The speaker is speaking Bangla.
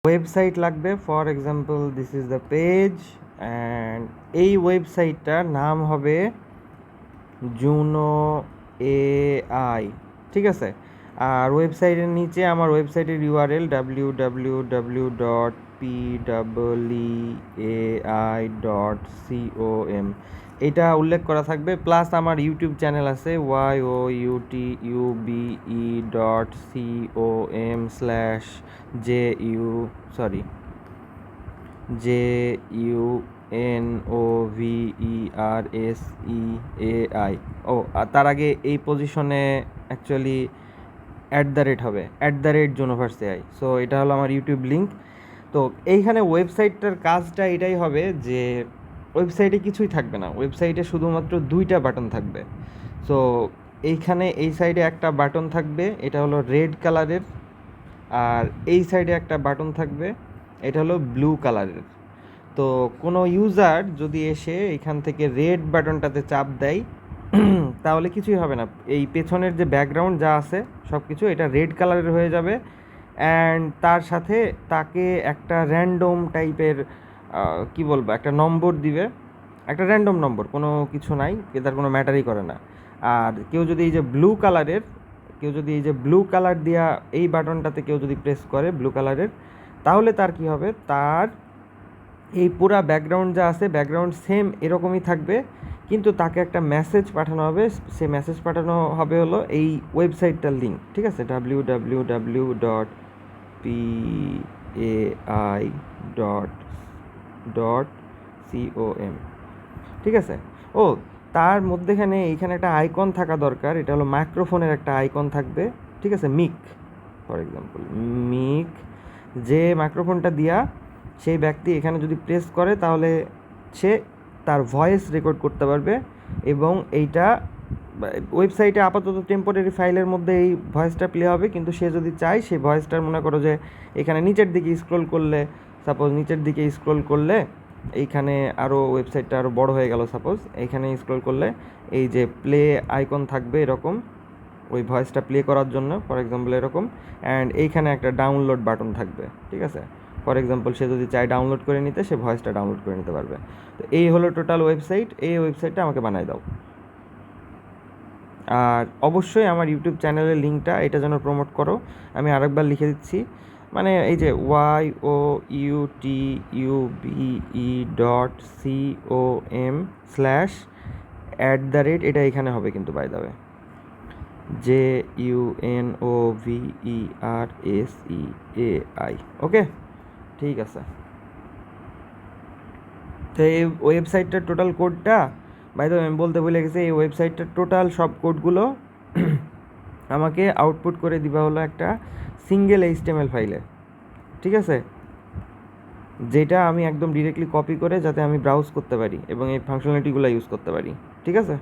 ওয়েবসাইট লাগবে। For example this is the page, and এই ওয়েবসাইটটার নাম হবে জুনো এআই, ঠিক আছে। আর ওয়েবসাইটের নিচে আমার ওয়েবসাইটের ইউআরএল www.pweai.com, এটা উল্লেখ করা থাকবে। প্লাস আমার ইউটিউব চ্যানেল আছে JUNOVERSEAI। ও আর তার আগে এই পজিশনে অ্যাকচুয়ালি হবে @জুনোভার্স এআই। সো এটা হলো আমার ইউটিউব লিঙ্ক। তো এইখানে ওয়েবসাইটটার কাজটা এটাই হবে যে ওয়েবসাইটে কিছুই থাকবে না, ওয়েবসাইটে শুধুমাত্র দুইটা বাটন থাকবে। সো এইখানে এই সাইডে একটা বাটন থাকবে, এটা হলো রেড কালারের, আর এই সাইডে একটা বাটন থাকবে, এটা হলো ব্লু কালারের। তো কোনো ইউজার যদি এসে এখান থেকে রেড বাটনটাতে চাপ দেয় তাহলে কিছুই হবে না, এই পেছনের যে ব্যাকগ্রাউন্ড যা আছে সব কিছু এটা রেড কালারের হয়ে যাবে। অ্যান্ড তার সাথে তাকে একটা র্যান্ডম টাইপের কী বলবো, একটা নম্বর দিবে, একটা র্যান্ডম নম্বর, কোনো কিছু নাই, তার কোনো ম্যাটারই করে না। আর কেউ যদি এই যে ব্লু কালার দিয়া এই বাটনটাতে কেউ যদি প্রেস করে ব্লু কালারের, তাহলে তার কি হবে, তার এই পুরা ব্যাকগ্রাউন্ড যা আছে ব্যাকগ্রাউন্ড সেম এরকমই থাকবে, কিন্তু তাকে একটা মেসেজ পাঠানো হবে। সে মেসেজ পাঠানো হবে হলো এই ওয়েবসাইটটার লিঙ্ক, ঠিক আছে, www.pai.com, ঠিক আছে। ও তার মধ্যেখানে এইখানে একটা আইকন থাকা দরকার, এটা হলো মাইক্রোফোনের একটা আইকন থাকবে, ঠিক আছে, মিক, ফর এক্সাম্পল মিক, যে মাইক্রোফোনটা দিয়া সেই ব্যক্তি এখানে যদি প্রেস করে তাহলে সে তার ভয়েস রেকর্ড করতে পারবে। এবং এইটা ওয়েবসাইটে আপাতত টেম্পোরারি ফাইলের মধ্যে এই ভয়েসটা প্লে হবে, কিন্তু সে যদি চায় সেই ভয়েসটার, মনে করো যে এখানে নিচের দিকে স্ক্রল করলে, সাপোজ নিচের দিকে স্ক্রল করলে এইখানে আরও ওয়েবসাইটটা আরও বড় হয়ে গেল, সাপোজ এইখানে স্ক্রল করলে এই যে প্লে আইকন থাকবে এরকম, ওই ভয়েসটা প্লে করার জন্য, ফর এক্সাম্পল এরকম। অ্যান্ড এইখানে একটা ডাউনলোড বাটন থাকবে, ঠিক আছে। ফর এক্সাম্পল সে যদি চায় ডাউনলোড করে নিতে, সে ভয়েসটা ডাউনলোড করে নিতে পারবে। তো এই হলো টোটাল ওয়েবসাইট, এই ওয়েবসাইটটা আমাকে বানাই দাও। আর অবশ্যই আমার ইউটিউব চ্যানেলের লিঙ্কটা এটা যেন প্রমোট করো। আমি আরেকবার লিখে দিচ্ছি, মানে এই যে youtube.com/@ এটা এখানে হবে কিন্তু, বাই দ্য ওয়ে, JUNOVERSEAI, ওকে, ঠিক আছে। তো এই ওয়েবসাইটটার টোটাল কোডটা, বাই দ্য ওয়ে আমি বলতে ভুলে গেছি, এই ওয়েবসাইটটার টোটাল সব কোডগুলো আমাকে আউটপুট করে দিবা হলো একটা সিঙ্গেল HTML ফাইলে, ঠিক আছে, যেটা আমি একদম ডিরেক্টলি কপি করে যাতে আমি ব্রাউজ করতে পারি এবং এই ফাংশনালিটিগুলো ইউজ করতে পারি, ঠিক আছে।